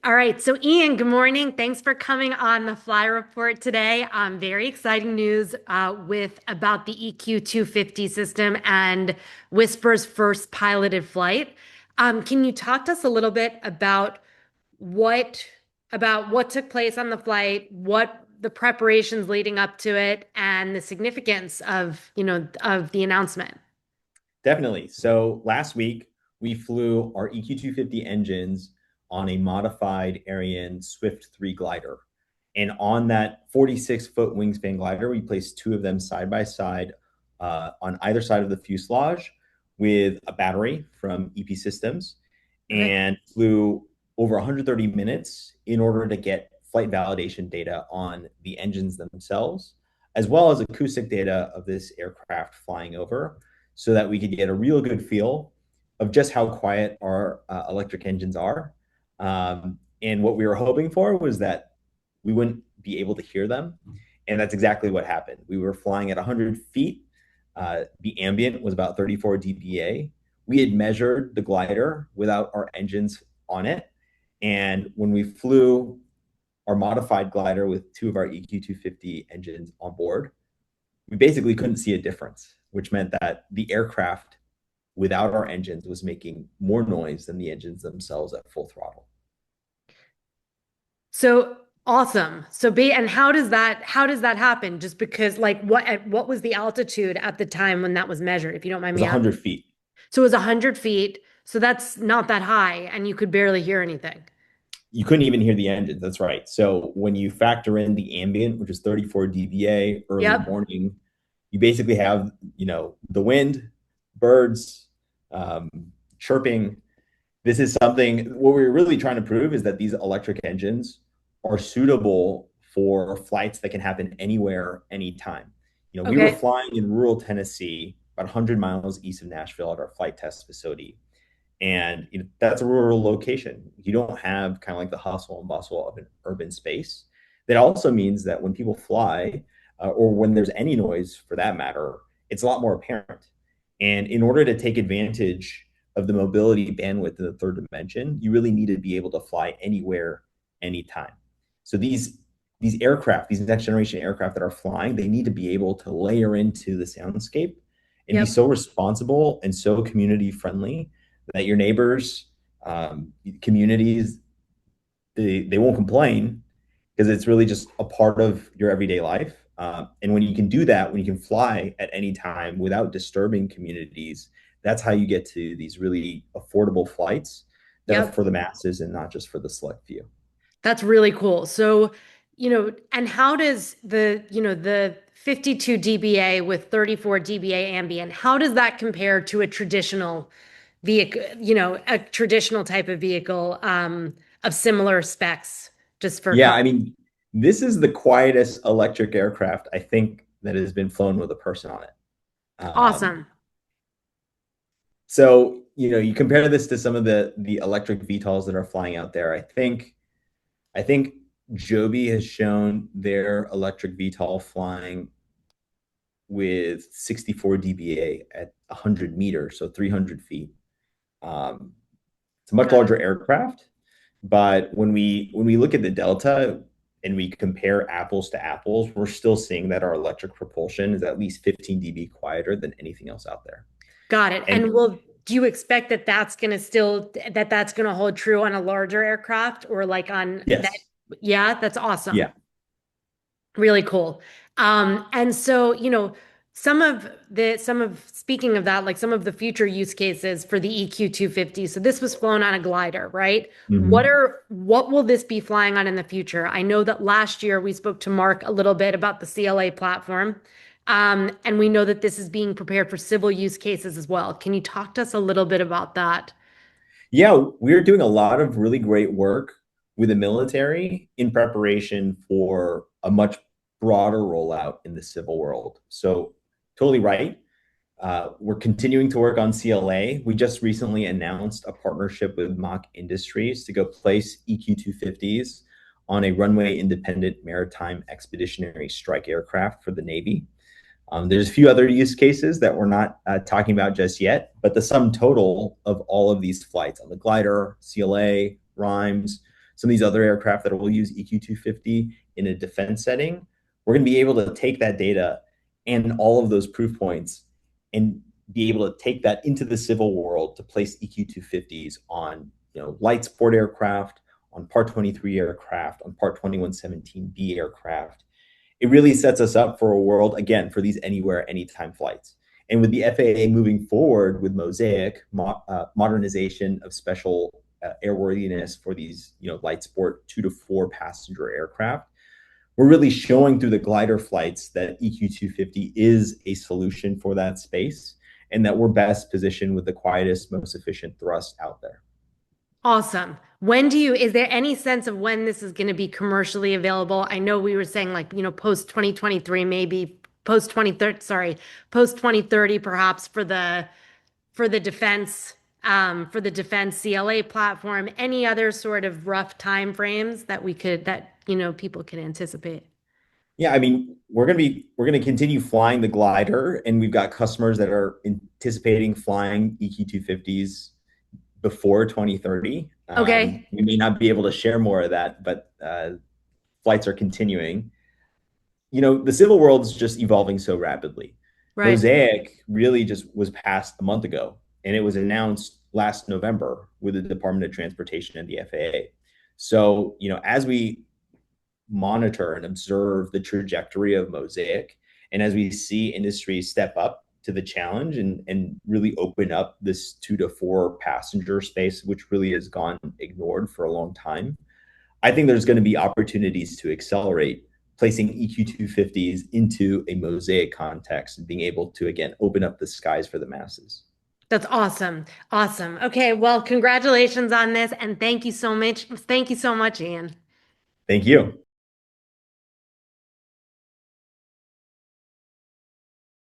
All right. So, Ian, good morning. Thanks for coming on the Fly Report today. Very exciting news with about the EQ 250 system and Whisper's first piloted flight. Can you talk to us a little bit what about what took place on the flight, what the preparations leading up to it, and the significance of the announcement? Definitely. So last week, we flew our EQ250 engines on a modified Ariane Swift 3 glider. And on that 46-foot wingspan glider, we placed two of them side by side on either side of the fuselage with a battery from EP Systems Okay. and flew over 130 minutes in order to get flight validation data on the engines themselves, as well as acoustic data of this aircraft flying over so that we could get a real good feel of just how quiet our electric engines are. And what we were hoping for was that we wouldn't be able to hear them. And that's exactly what happened. We were flying at 100 feet. The ambient was about 34 dBA. We had measured the glider without our engines on it. And when we flew our modified glider with two of our EQ250 engines on board, we basically couldn't see a difference, which meant that the aircraft without our engines was making more noise than the engines themselves at full throttle. So awesome. And how does that happen? Just because like what was the altitude at the time when that was measured, if you don't mind It was me asking? 100 feet. So it was 100 feet. So that's not that high, and you could barely hear anything. You couldn't even hear the engines. That's right. So when you factor in the ambient, which is 34 dBA early Yep. morning, you basically have, the wind, birds, um, chirping. This is something, what we're really trying to prove is that these electric engines are suitable for flights that can happen anywhere, anytime. We were Okay. flying in rural Tennessee, about 100 miles east of Nashville at our flight test facility. And that's a rural location. You don't have kind of like the hustle and bustle of an urban space. That also means that when people fly, or when there's any noise for that matter, it's a lot more apparent. And in order to take advantage of the mobility bandwidth in the third dimension, you really need to be able to fly anywhere, anytime. So these aircraft, these next generation aircraft that are flying, they need to be able to layer into the soundscape and be Yep. so responsible and so community friendly that your neighbors, communities, they won't complain because it's really just a part of your everyday life. And when you can do that, when you can fly at any time without disturbing communities, that's how you get to these really affordable flights that are Yep. for the masses and not just for the select few. That's really cool. So, and how does the 52 dBA with 34 dBA ambient, how does that compare to a traditional vehicle, a traditional type of vehicle of similar specs, just for Yeah, context? I mean, this is the quietest electric aircraft I think that has been flown with a person on it. Awesome. So, you compare this to some of the electric VTOLs that are flying out there. I think Joby has shown their electric VTOL flying with 64 dBA at 100 meters, so 300 feet. Um, it's a much Got larger aircraft, but when we look at the Delta and we compare apples to apples, we're still seeing that our electric propulsion is at least 15 dB quieter than anything else out there. Got it. And And do you expect that that's going to hold true on a larger aircraft or like on that? yes, Yeah, that's awesome. yeah. Really cool. And so, speaking of that, like some of the future use cases for the EQ 250. So this was flown on a glider, right? Mm-hmm. What will this be flying on in the future? I know that last year we spoke to Mark a little bit about the CLA platform. And we know that this is being prepared for civil use cases as well. Can you talk to us a little bit about that? Yeah, we're doing a lot of really great work with the military in preparation for a much broader rollout in the civil world. So, totally right. We're continuing to work on CLA. We just recently announced a partnership with Mach Industries to go place EQ 250s on a runway independent maritime expeditionary strike aircraft for the Navy. There's a few other use cases that we're not talking about just yet, but the sum total of all of these flights on the glider, CLA, RIMES, some of these other aircraft that will use EQ250 in a defense setting, we're going to be able to take that data and all of those proof points and be able to take that into the civil world to place EQ250s on, light sport aircraft, on Part 23 aircraft, on Part 2117B aircraft. It really sets us up for a world, again, for these anywhere, anytime flights. And with the FAA moving forward with Mosaic, modernization of special airworthiness for these, light sport 2 to 4 passenger aircraft, we're really showing through the glider flights that EQ250 is a solution for that space and that we're best positioned with the quietest, most efficient thrust out there. Awesome. Is there any sense of when this is going to be commercially available? I know we were saying like, post 2023, maybe post 2030, sorry, post 2030, perhaps for the defense CLA platform. Any other sort of rough time frames that people can anticipate? Yeah, I mean, we're gonna continue flying the glider, and we've got customers that are anticipating flying EQ250s before 2030. Okay, We may not be able to share more of that, but flights are continuing. The civil world is just evolving so rapidly. right. Mosaic really just was passed a month ago, and it was announced last November with the Department of Transportation and the FAA. So, as we monitor and observe the trajectory of Mosaic, and as we see industry step up to the challenge and really open up this 2 to 4 passenger space, which really has gone ignored for a long time, I think there's going to be opportunities to accelerate placing EQ250s into a Mosaic context and being able to, again, open up the skies for the masses. That's awesome. Awesome. Okay, well, congratulations on this and thank you so much. Thank you so much, Ian. Thank you.